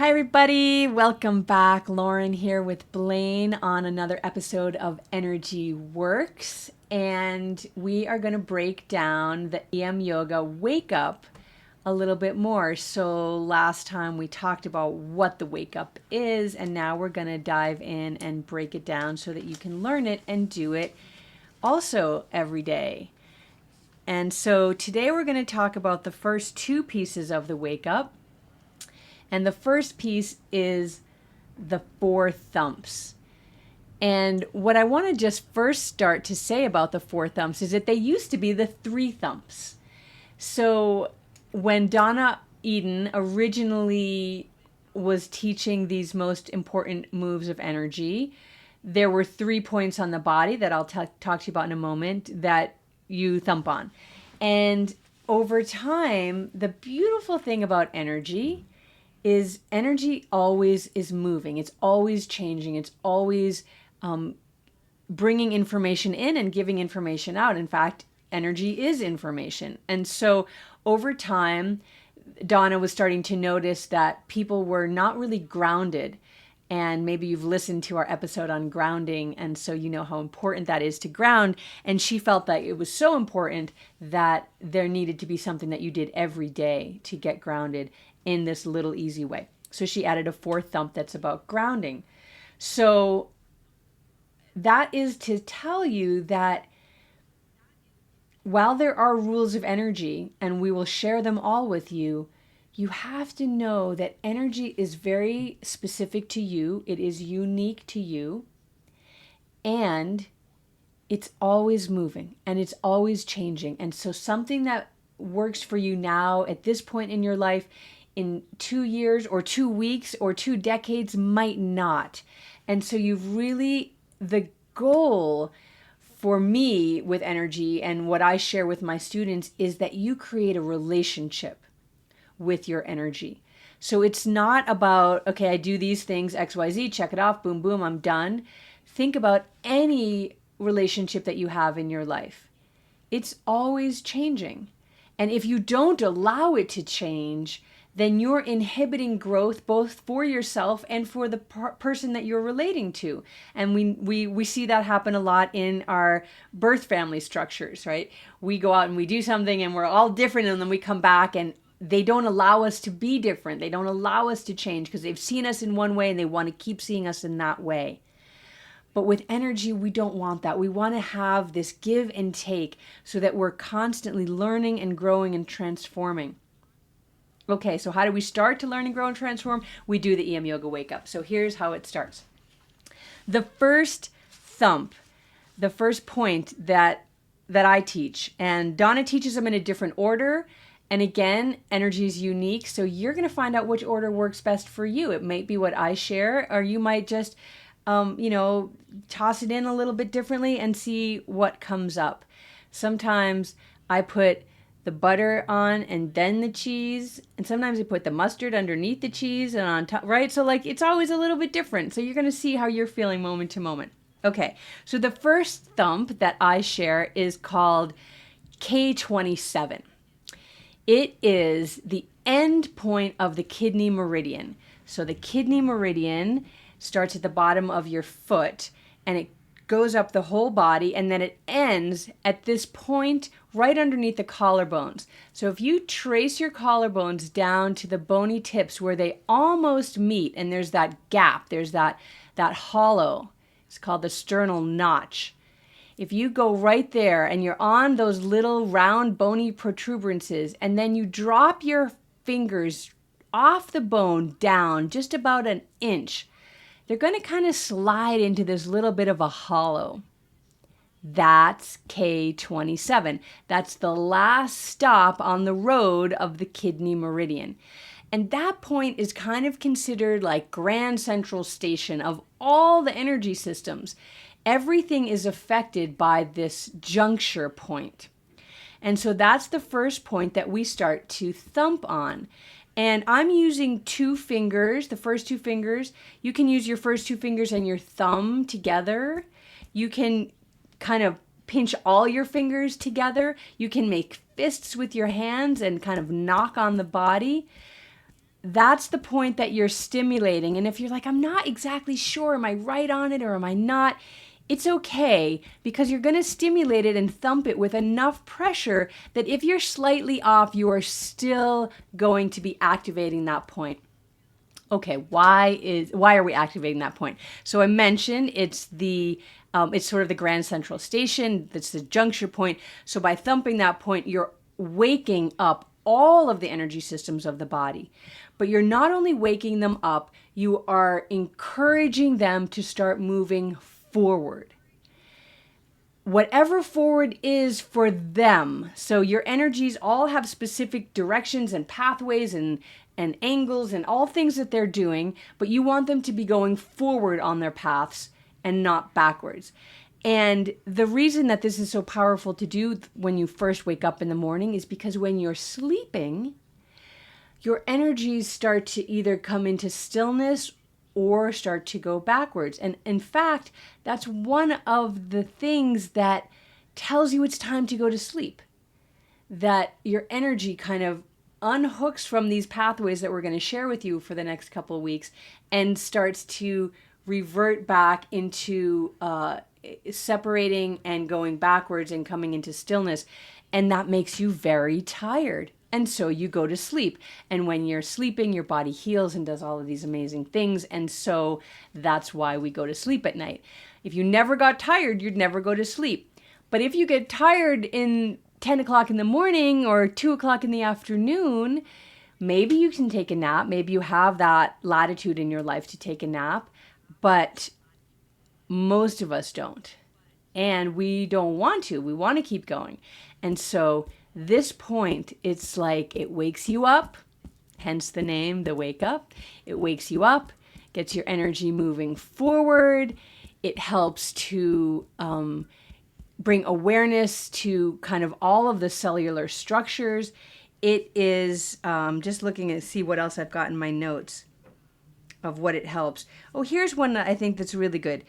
Hi, everybody. Welcome back. Lauren here with Blaine on another episode of Energy Works. And we are going to break down the EMYoga Wake Up a little bit more. So last time we talked about what the wake up is, and now we're going to dive in and break it down so that you can learn it and do it also every day. And so today we're going to talk about the first two pieces of the wake up. And the first piece is the Four Thumps. And what I want to just first start to say about the Four Thumps is that they used to be the Three Thumps. So when Donna Eden originally was teaching these most important moves of energy, there were 3 points on the body that I'll talk to you about in a moment that you thump on. And over time, the beautiful thing about energy is energy always is moving. It's always changing. It's always bringing information in and giving information out. In fact, energy is information. And so over time, Donna was starting to notice that people were not really grounded. And maybe you've listened to our episode on grounding, and so you know how important that is to ground. And she felt that it was so important that there needed to be something that you did every day to get grounded in this little easy way. So she added a fourth thump that's about grounding. So that is to tell you that while there are rules of energy, and we will share them all with you, you have to know that energy is very specific to you. It is unique to you. And it's always moving and it's always changing. And so something that works for you now at this point in your life in 2 years or 2 weeks or 2 decades might not. And so the goal for me with energy and what I share with my students is that you create a relationship with your energy. So it's not about, okay, I do these things, XYZ, check it off, boom, boom, I'm done. Think about any relationship that you have in your life. It's always changing. And if you don't allow it to change, then you're inhibiting growth both for yourself and for the person that you're relating to. And we see that happen a lot in our birth family structures, right? We go out and we do something and we're all different, and then we come back and they don't allow us to be different. They don't allow us to change because they've seen us in one way and they want to keep seeing us in that way. But with energy, we don't want that. We want to have this give and take so that we're constantly learning and growing and transforming. Okay, so how do we start to learn and grow and transform? We do the EMYoga Wake Up. So here's how it starts. The first thump, the first point that I teach, and Donna teaches them in a different order. And again, energy is unique, so you're going to find out which order works best for you. It might be what I share, or you might just, toss it in a little bit differently and see what comes up. Sometimes I put the butter on and then the cheese, and sometimes I put the mustard underneath the cheese and on top, right? So it's always a little bit different. So you're going to see how you're feeling moment to moment. Okay, so the first thump that I share is called K27. It is the end point of the kidney meridian. So the kidney meridian starts at the bottom of your foot and it goes up the whole body, and then it ends at this point right underneath the collarbones. So if you trace your collarbones down to the bony tips where they almost meet, and there's that gap, there's that hollow, it's called the sternal notch. If you go right there and you're on those little round bony protuberances, and then you drop your fingers off the bone down just about an inch, they're going to kind of slide into this little bit of a hollow. That's K27. That's the last stop on the road of the kidney meridian. And that point is kind of considered like Grand Central Station of all the energy systems. Everything is affected by this juncture point. And so that's the first point that we start to thump on. And I'm using 2 fingers, the first 2 fingers. You can use your first 2 fingers and your thumb together. You can kind of pinch all your fingers together. You can make fists with your hands and kind of knock on the body. that's the point that you're stimulating. And if you're like, I'm not exactly sure, am I right on it or am I not? It's okay, because you're going to stimulate it and thump it with enough pressure that if you're slightly off, you are still going to be activating that point. Okay, why are we activating that point? So I mentioned it's sort of the grand central station. That's the juncture point. So by thumping that point, you're waking up all of the energy systems of the body. But you're not only waking them up, you are encouraging them to start moving forward. Whatever forward is for them. So your energies all have specific directions and pathways and angles and all things that they're doing, but you want them to be going forward on their paths and not backwards. And the reason that this is so powerful to do when you first wake up in the morning is because when you're sleeping, your energies start to either come into stillness or start to go backwards. And in fact, that's one of the things that tells you it's time to go to sleep. That your energy kind of unhooks from these pathways that we're going to share with you for the next couple of weeks and starts to revert back into separating and going backwards and coming into stillness. And that makes you very tired. And so you go to sleep. And when you're sleeping, your body heals and does all of these amazing things. And so that's why we go to sleep at night. If you never got tired, you'd never go to sleep. But if you get tired in 10 o'clock in the morning or 2 o'clock in the afternoon, maybe you can take a nap. Maybe you have that latitude in your life to take a nap. But most of us don't. And we don't want to. We want to keep going. And so this point, it's like it wakes you up, hence the name, the wake up. It wakes you up, gets your energy moving forward. It helps to bring awareness to kind of all of the cellular structures. It is, just looking to see what else I've got in my notes of what it helps. Oh, here's one that I think that's really good.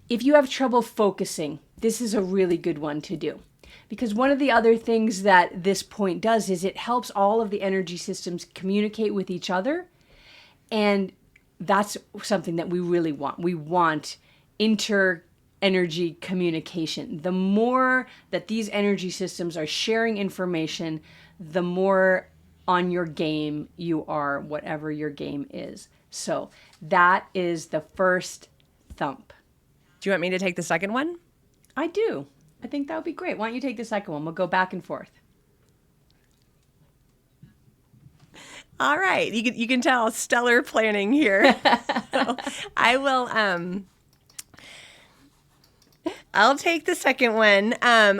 If you have trouble focusing, this is a really good one to do. Because one of the other things that this point does is it helps all of the energy systems communicate with each other. And that's something that we really want. We want inter-energy communication. The more that these energy systems are sharing information, the more on your game you are, whatever your game is. So that is the first thump. Do you want me to take the second one? I do. I think that would be great. Why don't you take the second one? We'll go back and forth. All right. You can tell stellar planning here. So I will I'll take the second one,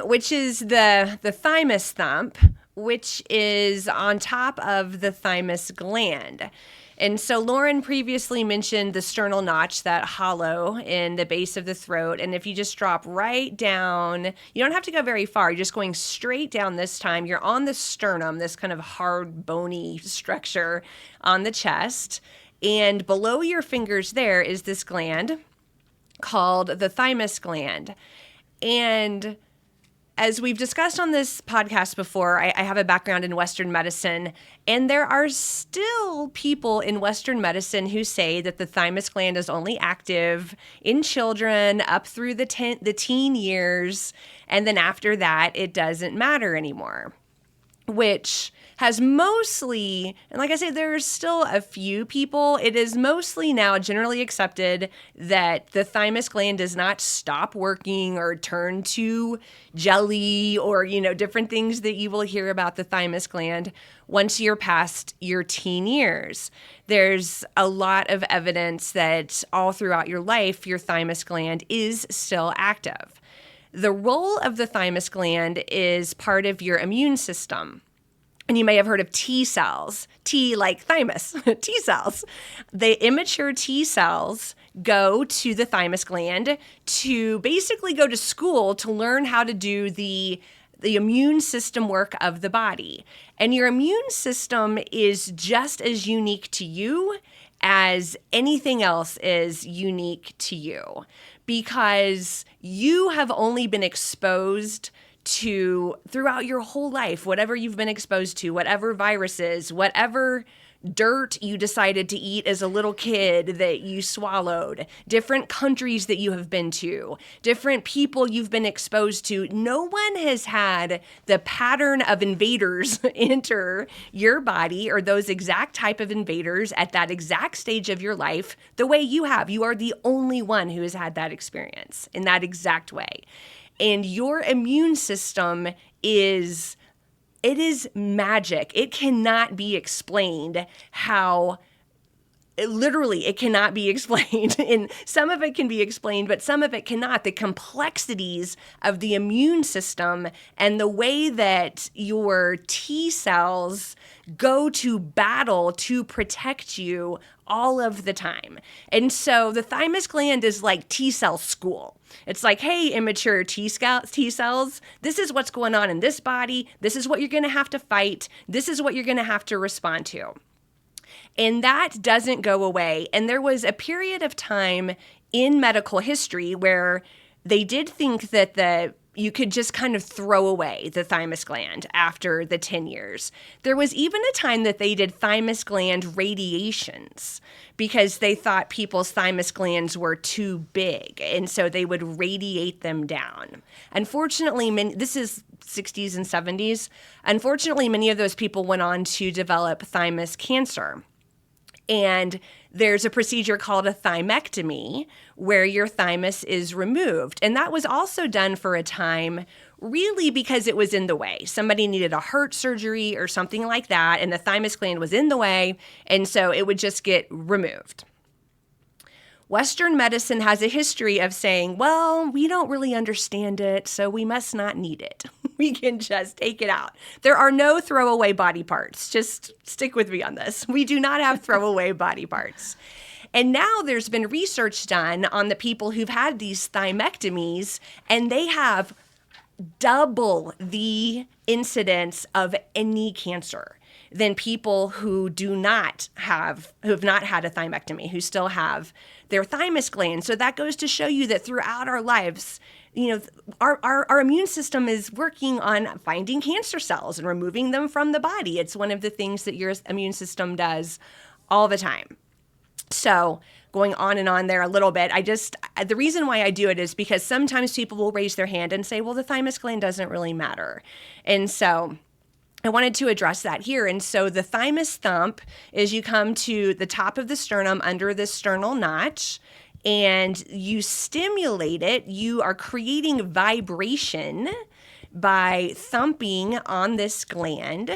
which is the Thymus Thump, which is on top of the thymus gland. And so Lauren previously mentioned the sternal notch, that hollow in the base of the throat. And if you just drop right down, you don't have to go very far. You're just going straight down this time. You're on the sternum, this kind of hard, bony structure on the chest. And below your fingers there is this gland called the thymus gland. And as we've discussed on this podcast before, I have a background in Western medicine, and there are still people in Western medicine who say that the thymus gland is only active in children up through the teen years, and then after that, it doesn't matter anymore, which has mostly, and like I say, there's still a few people, it is mostly now generally accepted that the thymus gland does not stop working or turn to jelly or, different things that you will hear about the thymus gland once you're past your teen years. There's a lot of evidence that all throughout your life, your thymus gland is still active. The role of the thymus gland is part of your immune system. And you may have heard of T cells, T like thymus, T cells. The immature T cells go to the thymus gland to basically go to school to learn how to do the immune system work of the body. And your immune system is just as unique to you as anything else is unique to you, because you have only been exposed to throughout your whole life, whatever you've been exposed to, whatever viruses, whatever dirt you decided to eat as a little kid that you swallowed, different countries that you have been to, different people you've been exposed to. No one has had the pattern of invaders enter your body, or those exact type of invaders at that exact stage of your life the way you have. You are the only one who has had that experience in that exact way. And your immune system is magic. It cannot be explained how, literally, it cannot be explained. And some of it can be explained, but some of it cannot. The complexities of the immune system and the way that your T cells go to battle to protect you all of the time. And so the thymus gland is like T cell school. It's like, hey, immature T cells, this is what's going on in this body. This is what you're going to have to fight. This is what you're going to have to respond to. And that doesn't go away. And there was a period of time in medical history where they did think that you could just kind of throw away the thymus gland after the 10 years. There was even a time that they did thymus gland radiations because they thought people's thymus glands were too big, and so they would radiate them down. Unfortunately, this is 60s and 70s. Unfortunately, many of those people went on to develop thymus cancer. And there's a procedure called a thymectomy where your thymus is removed. And that was also done for a time really because it was in the way. Somebody needed a heart surgery or something like that, and the thymus gland was in the way, and so it would just get removed. Western medicine has a history of saying, well, we don't really understand it, so we must not need it. We can just take it out. There are no throwaway body parts. Just stick with me on this. We do not have throwaway body parts. And now there's been research done on the people who've had these thymectomies, and they have double the incidence of any cancer than people who have not had a thymectomy, who still have their thymus gland. So that goes to show you that throughout our lives, our immune system is working on finding cancer cells and removing them from the body. It's one of the things that your immune system does all the time. So going on and on there a little bit, the reason why I do it is because sometimes people will raise their hand and say, well, the thymus gland doesn't really matter. And so I wanted to address that here. And so the thymus thump is you come to the top of the sternum under the sternal notch, and you stimulate it. You are creating vibration by thumping on this gland.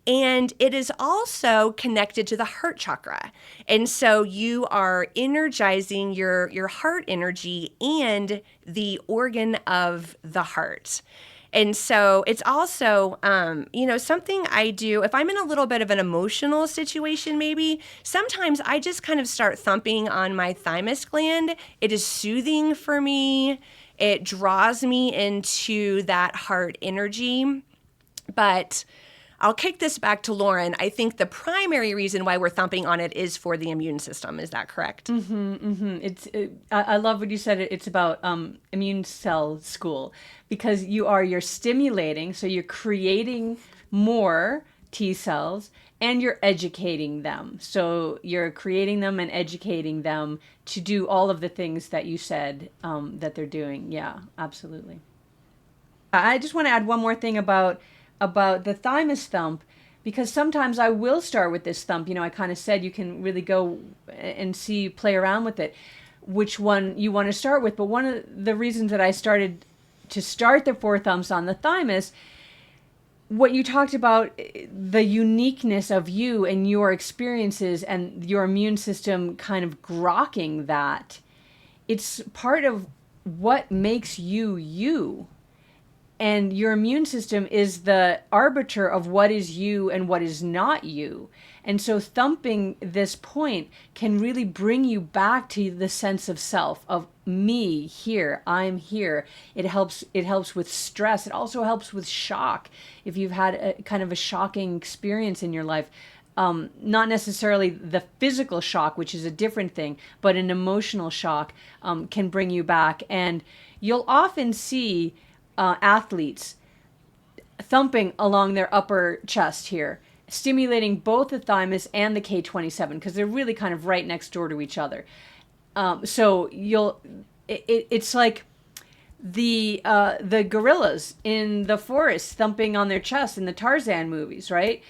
And it is also connected to the heart chakra. And so you are energizing your heart energy and the organ of the heart. And so it's also, something I do, if I'm in a little bit of an emotional situation, maybe, sometimes I just kind of start thumping on my thymus gland. It is soothing for me. It draws me into that heart energy. But I'll kick this back to Lauren. I think the primary reason why we're thumping on it is for the immune system. Is that correct? I love what you said. It's about immune cell school, because you're stimulating, so you're creating more T cells and you're educating them. So you're creating them and educating them to do all of the things that you said that they're doing. Yeah, absolutely. I just want to add one more thing about the thymus thump, because sometimes I will start with this thump. I kind of said you can really go and play around with it, which one you want to start with. But one of the reasons that I started to start the Four Thumps on the thymus, what you talked about, the uniqueness of you and your experiences and your immune system kind of grokking that, it's part of what makes you you. And your immune system is the arbiter of what is you and what is not you. And so thumping this point can really bring you back to the sense of self, of me here, I'm here. It helps with stress. It also helps with shock. If you've had a kind of a shocking experience in your life, not necessarily the physical shock, which is a different thing, but an emotional shock can bring you back. And you'll often see athletes thumping along their upper chest here, stimulating both the thymus and the K27 because they're really kind of right next door to each other. So it's like the gorillas in the forest thumping on their chest in the Tarzan movies, right?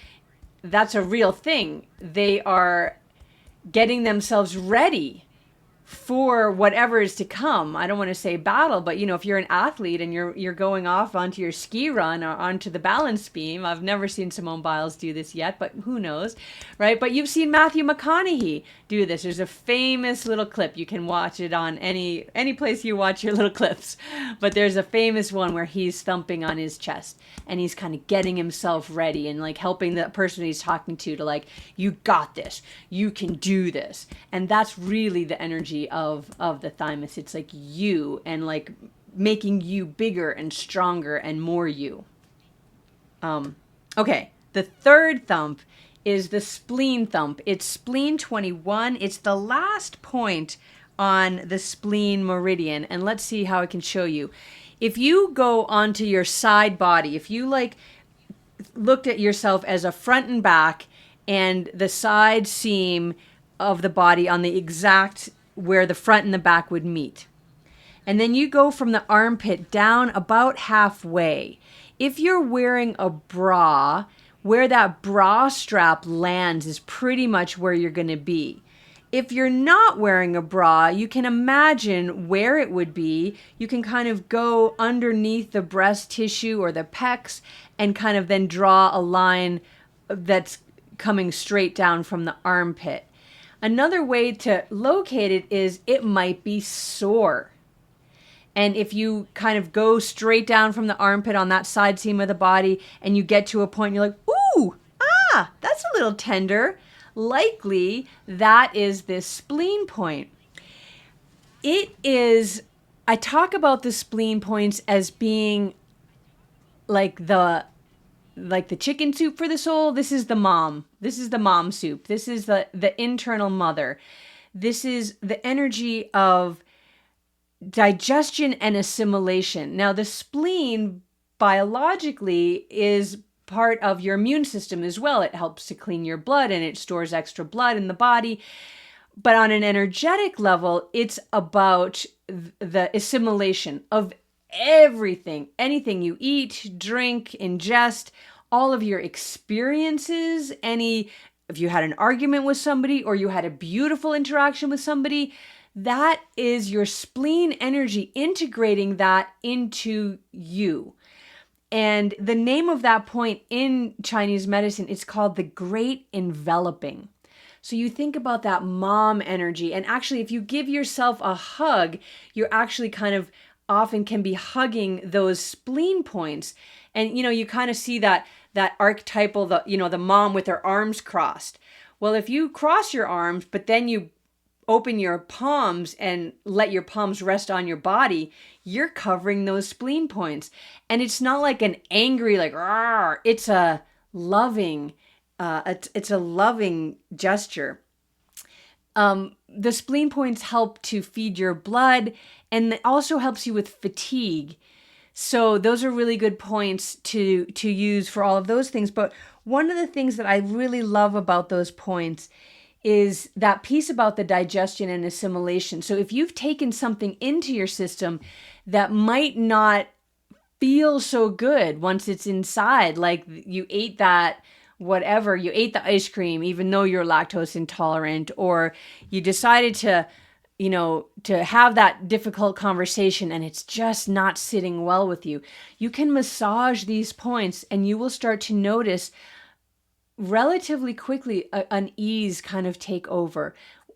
That's a real thing. They are getting themselves ready for whatever is to come. I don't want to say battle, but if you're an athlete and you're going off onto your ski run or onto the balance beam. I've never seen Simone Biles do this yet, but who knows, right? But you've seen Matthew McConaughey do this. There's a famous little clip. You can watch it on any place you watch your little clips. But there's a famous one where he's thumping on his chest and he's kind of getting himself ready and like helping the person he's talking to like, you got this, you can do this. And that's really the energy of the thymus. It's like you and like making you bigger and stronger and more you. Okay, the third thump is the spleen thump. It's spleen 21. It's the last point on the spleen meridian. And let's see how I can show you. If you go onto your side body, if you like looked at yourself as a front and back and the side seam of the body on the exact where the front and the back would meet. And then you go from the armpit down about halfway. If you're wearing a bra, where that bra strap lands is pretty much where you're going to be. If you're not wearing a bra, you can imagine where it would be. You can kind of go underneath the breast tissue or the pecs and kind of then draw a line that's coming straight down from the armpit. Another way to locate it is it might be sore. And if you kind of go straight down from the armpit on that side seam of the body and you get to a point you're like, ooh, that's a little tender. Likely that is this spleen point. It is, I talk about the spleen points as being like the chicken soup for the soul. This is the mom. This is the mom soup. This is the internal mother. This is the energy of digestion and assimilation. Now, the spleen biologically is part of your immune system as well. It helps to clean your blood and it stores extra blood in the body. But on an energetic level, it's about the assimilation of everything, anything you eat, drink, ingest, all of your experiences, if you had an argument with somebody or you had a beautiful interaction with somebody, that is your spleen energy integrating that into you. And the name of that point in Chinese medicine is called the Great Enveloping. So you think about that mom energy. And actually, if you give yourself a hug, you're actually kind of often can be hugging those spleen points. And, you kind of see that archetypal, the mom with her arms crossed. Well, if you cross your arms, but then you open your palms and let your palms rest on your body, you're covering those spleen points. And it's not like an angry, like, rawr. It's a loving, it's a loving gesture. The spleen points help to feed your blood and it also helps you with fatigue. So those are really good points to use for all of those things. But one of the things that I really love about those points is that piece about the digestion and assimilation. So if you've taken something into your system that might not feel so good once it's inside, like you ate that whatever, you ate the ice cream, even though you're lactose intolerant, or you decided to have that difficult conversation and it's just not sitting well with you, you can massage these points and you will start to notice relatively quickly an ease kind of take over.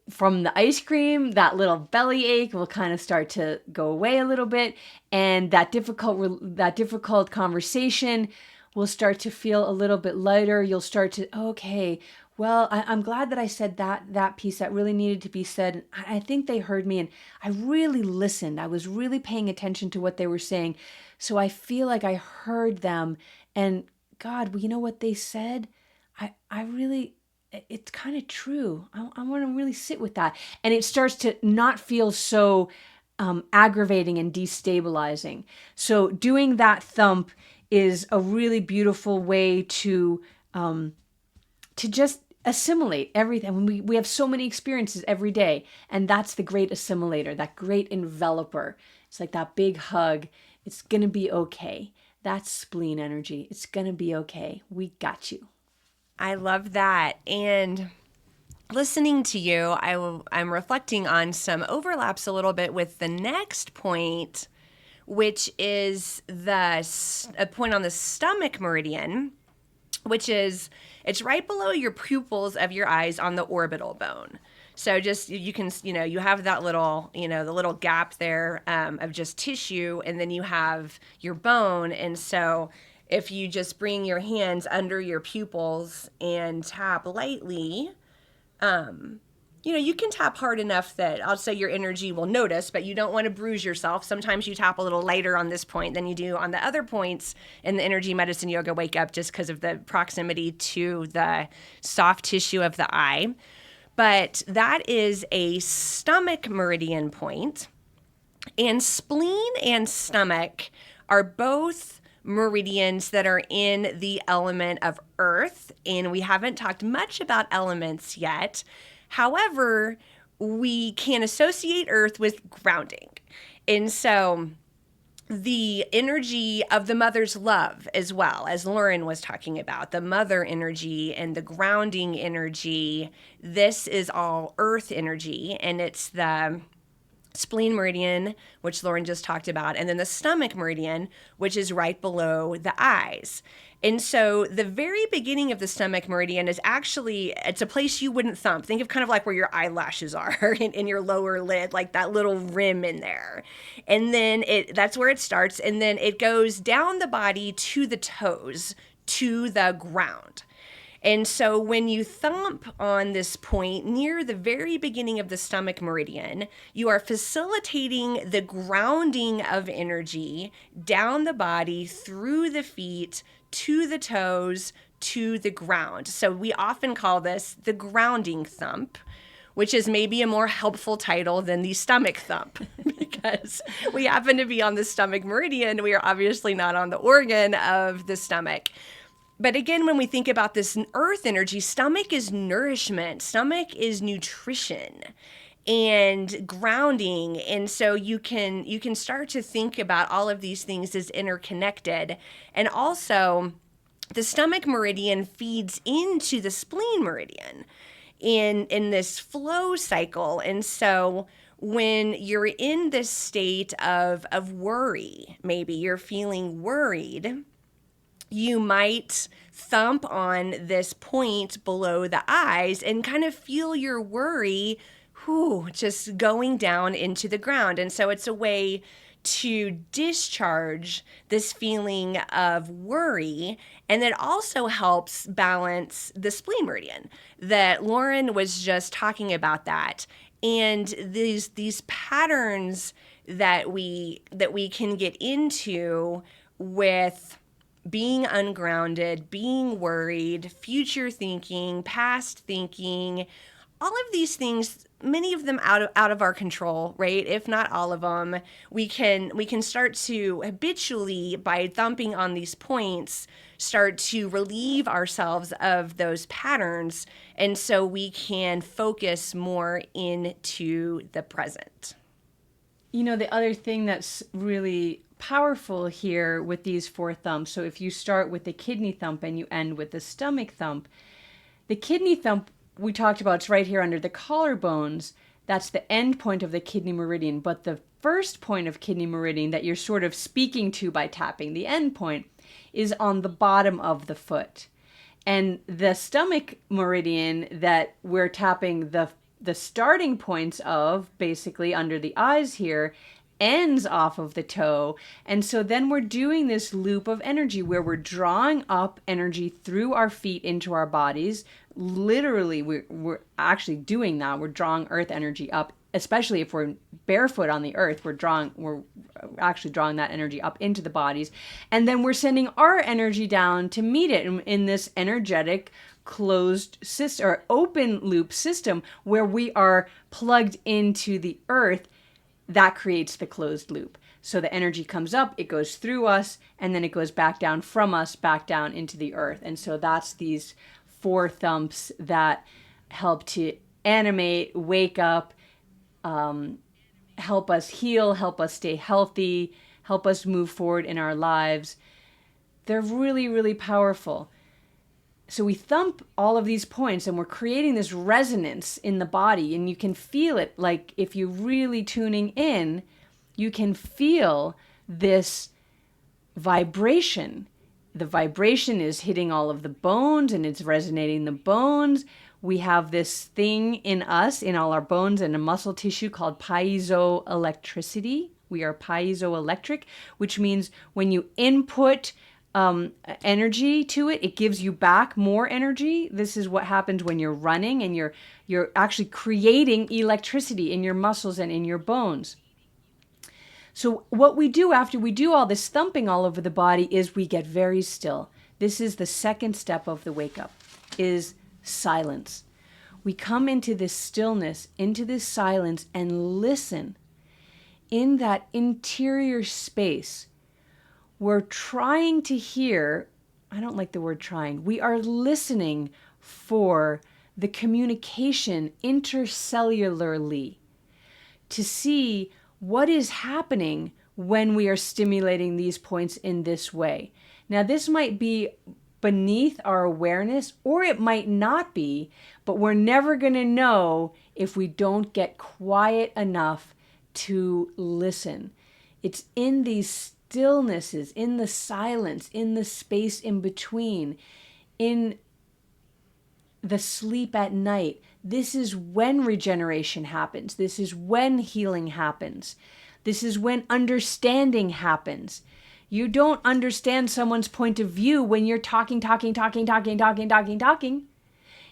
From the ice cream, that little belly ache will kind of start to go away a little bit, and that difficult conversation will start to feel a little bit lighter. You'll start to, okay, well, I'm glad that I said that piece that really needed to be said. I think they heard me and I really listened. I was really paying attention to what they were saying. So I feel like I heard them, and God, well, you know what they said? I really, it's kind of true. I want to really sit with that. And it starts to not feel so aggravating and destabilizing. So doing that thump is a really beautiful way to to just assimilate everything. We have so many experiences every day, and that's the great assimilator, that great enveloper. It's like that big hug. It's going to be okay. That's spleen energy. It's going to be okay. We got you. I love that. And listening to you, I'm reflecting on some overlaps a little bit with the next point, which is a point on the stomach meridian, which is, it's right below your pupils of your eyes on the orbital bone. So just, you can, you have that little, the little gap there of just tissue, and then you have your bone. And so if you just bring your hands under your pupils and tap lightly, you can tap hard enough that I'll say your energy will notice, but you don't want to bruise yourself. Sometimes you tap a little lighter on this point than you do on the other points in the energy medicine yoga wake up, just because of the proximity to the soft tissue of the eye. But that is a stomach meridian point. And spleen and stomach are both meridians that are in the element of earth. And we haven't talked much about elements yet. However, we can associate earth with grounding. And so the energy of the mother's love, as well as Lauren was talking about, the mother energy and the grounding energy, this is all earth energy, and it's the spleen meridian, which Lauren just talked about, and then the stomach meridian, which is right below the eyes. And so the very beginning of the stomach meridian is actually, it's a place you wouldn't thump. Think of kind of like where your eyelashes are in your lower lid, like that little rim in there. And then that's where it starts. And then it goes down the body to the toes, to the ground. And so when you thump on this point near the very beginning of the stomach meridian, you are facilitating the grounding of energy down the body, through the feet, to the toes, to the ground. So we often call this the grounding thump, which is maybe a more helpful title than the stomach thump, because we happen to be on the stomach meridian. We are obviously not on the organ of the stomach. But again, when we think about this earth energy, stomach is nourishment, stomach is nutrition and grounding. And so you can start to think about all of these things as interconnected. And also, the stomach meridian feeds into the spleen meridian in this flow cycle. And so when you're in this state of worry, maybe you're feeling worried, you might thump on this point below the eyes and kind of feel your worry just going down into the ground. And so it's a way to discharge this feeling of worry. And it also helps balance the spleen meridian that Lauren was just talking about that. And these patterns that we can get into with being ungrounded, being worried, future thinking, past thinking, all of these things, many of them out of our control, right? If not all of them, we can start to habitually, by thumping on these points, start to relieve ourselves of those patterns, and so we can focus more into the present. The other thing that's really powerful here with these four thumps, so if you start with the kidney thump and you end with the stomach thump, the kidney thump we talked about, it's right here under the collarbones. That's the end point of the kidney meridian. But the first point of kidney meridian that you're sort of speaking to by tapping the end point is on the bottom of the foot. And the stomach meridian that we're tapping the starting points of, basically under the eyes here, ends off of the toe. And so then we're doing this loop of energy where we're drawing up energy through our feet into our bodies. Literally, we're actually doing that. We're drawing earth energy up, especially if we're barefoot on the earth. We're actually drawing that energy up into the bodies. And then we're sending our energy down to meet it in this energetic closed system or open loop system where we are plugged into the earth. That creates the closed loop. So the energy comes up, it goes through us, and then it goes back down from us, back down into the earth. And so that's these four thumps that help to animate, wake up, help us heal, help us stay healthy, help us move forward in our lives. They're really, really powerful. So we thump all of these points and we're creating this resonance in the body, and you can feel it. Like if you're really tuning in, you can feel this vibration. The vibration is hitting all of the bones and it's resonating the bones. We have this thing in us, in all our bones and in muscle tissue called piezoelectricity. We are piezoelectric, which means when you input energy to it, it gives you back more energy. This is what happens when you're running and you're actually creating electricity in your muscles and in your bones. So what we do after we do all this thumping all over the body is we get very still. This is the second step of the wake up, is silence. We come into this stillness, into this silence, and listen. In that interior space, we're trying to hear, I don't like the word trying, we are listening for the communication intercellularly to see what is happening when we are stimulating these points in this way. Now, this might be beneath our awareness, or it might not be, but we're never going to know if we don't get quiet enough to listen. It's in these stillnesses, in the silence, in the space in between, in the sleep at night. This is when regeneration happens. This is when healing happens. This is when understanding happens. You don't understand someone's point of view when you're talking.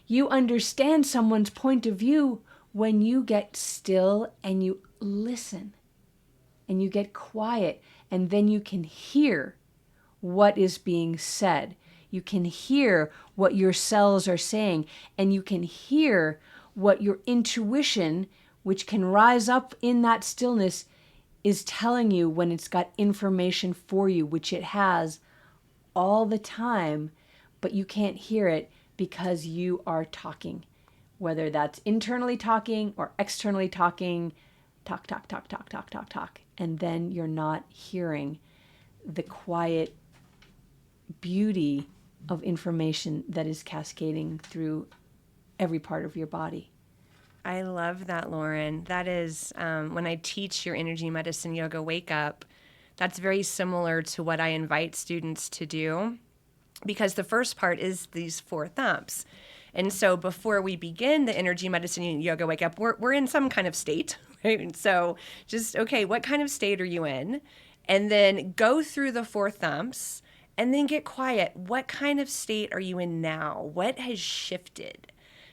You understand someone's point of view when you get still and you listen and you get quiet, and then you can hear what is being said. You can hear what your cells are saying, and you can hear what your intuition, which can rise up in that stillness, is telling you when it's got information for you, which it has all the time, but you can't hear it because you are talking. Whether that's internally talking or externally talking, talk. And then you're not hearing the quiet beauty of information that is cascading through every part of your body. I love that, Lauren. That is, when I teach your energy medicine yoga wake up, that's very similar to what I invite students to do, because the first part is these four thumps. And so before we begin the energy medicine yoga wake up, we're in some kind of state, right? And so just, okay, what kind of state are you in? And then go through the four thumps and then get quiet. What kind of state are you in now? What has shifted?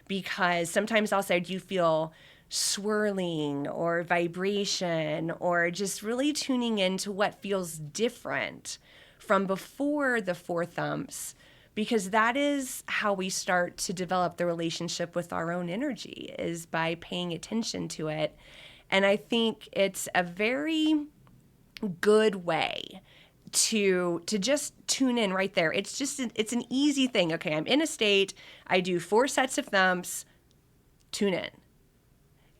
Because sometimes I'll say, do you feel swirling or vibration, or just really tuning into what feels different from before the four thumps? Because that is how we start to develop the relationship with our own energy, is by paying attention to it. And I think it's a very good way to just tune in right there. It's an easy thing. Okay, I'm in a state, I do 4 sets of thumps, tune in.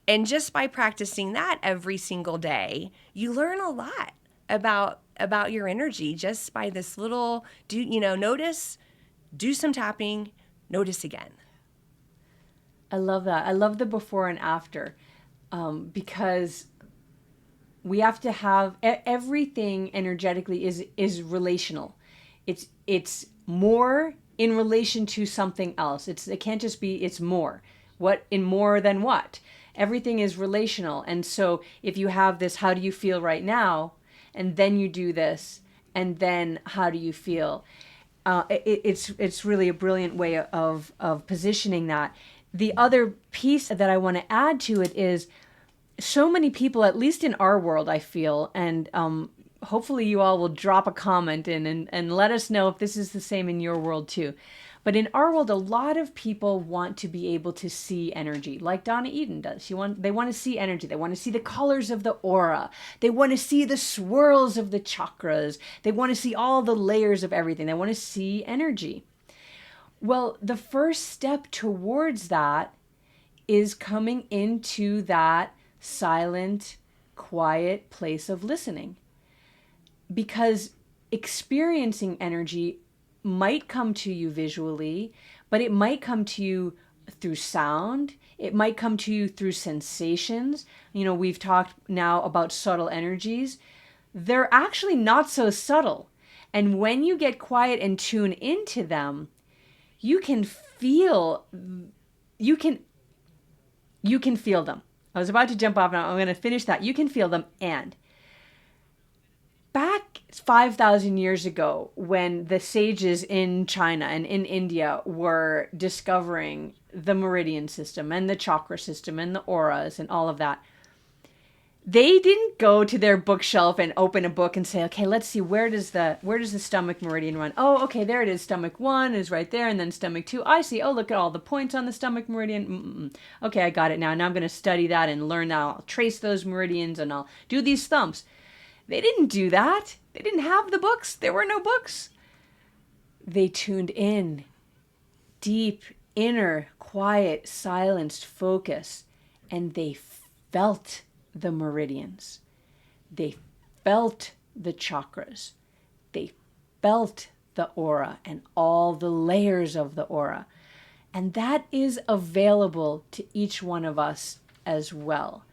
And just by practicing that every single day, you learn a lot about your energy just by this little, notice, do some tapping, notice again. I love that. I love the before and after, because we have to have everything energetically is relational. It's more in relation to something else. It can't just be it's more. What in more than what? Everything is relational. And so if you have this, how do you feel right now? And then you do this, and then how do you feel? It's really a brilliant way of positioning that. The other piece that I want to add to it is, so many people, at least in our world, I feel, and hopefully you all will drop a comment in and let us know if this is the same in your world too. But in our world, a lot of people want to be able to see energy, like Donna Eden does. They want to see energy. They want to see the colors of the aura. They want to see the swirls of the chakras. They want to see all the layers of everything. They want to see energy. Well, the first step towards that is coming into that silent, quiet place of listening. Because experiencing energy might come to you visually, but it might come to you through sound. It might come to you through sensations. You know, we've talked now about subtle energies. They're actually not so subtle. And when you get quiet and tune into them, you can feel you can feel them. I was about to jump off now. I'm going to finish that. You can feel them. And back 5,000 years ago, when the sages in China and in India were discovering the Meridian system and the chakra system and the auras and all of that, they didn't go to their bookshelf and open a book and say, okay, let's see, where does the stomach meridian run? Oh, okay, there it is. Stomach 1 is right there, and then stomach 2. I see. Oh, look at all the points on the stomach meridian. Okay, I got it now. Now I'm going to study that and learn that. I'll trace those meridians and I'll do these thumps. They didn't do that. They didn't have the books. There were no books. They tuned in. Deep, inner, quiet, silenced focus. And they felt the meridians. They felt the chakras. They felt the aura and all the layers of the aura. And that is available to each one of us as well.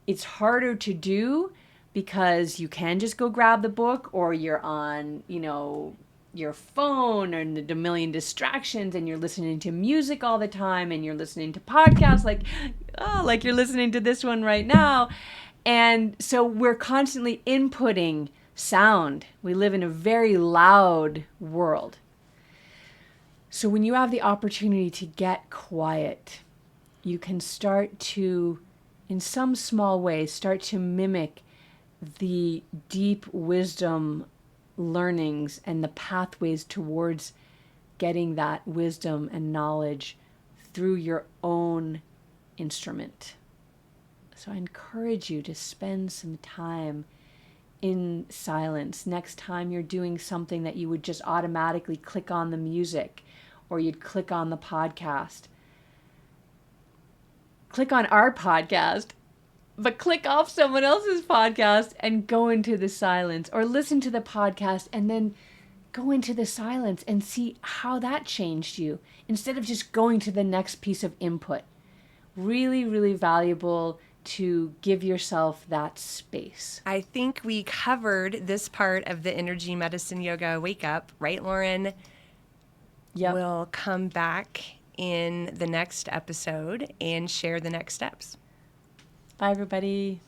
It's harder to do because you can just go grab the book, or you're on, your phone and a million distractions, and you're listening to music all the time, and you're listening to podcasts like you're listening to this one right now. And so we're constantly inputting sound. We live in a very loud world. So when you have the opportunity to get quiet, you can start to, in some small way, start to mimic the deep wisdom learnings and the pathways towards getting that wisdom and knowledge through your own instrument. So I encourage you to spend some time in silence next time you're doing something that you would just automatically click on the music or you'd click on the podcast. Click on our podcast, but click off someone else's podcast and go into the silence, or listen to the podcast and then go into the silence and see how that changed you instead of just going to the next piece of input. Really, really valuable to give yourself that space. I think we covered this part of the Energy Medicine Yoga Wake Up, right, Lauren? Yep. We'll come back in the next episode and share the next steps. Bye, everybody.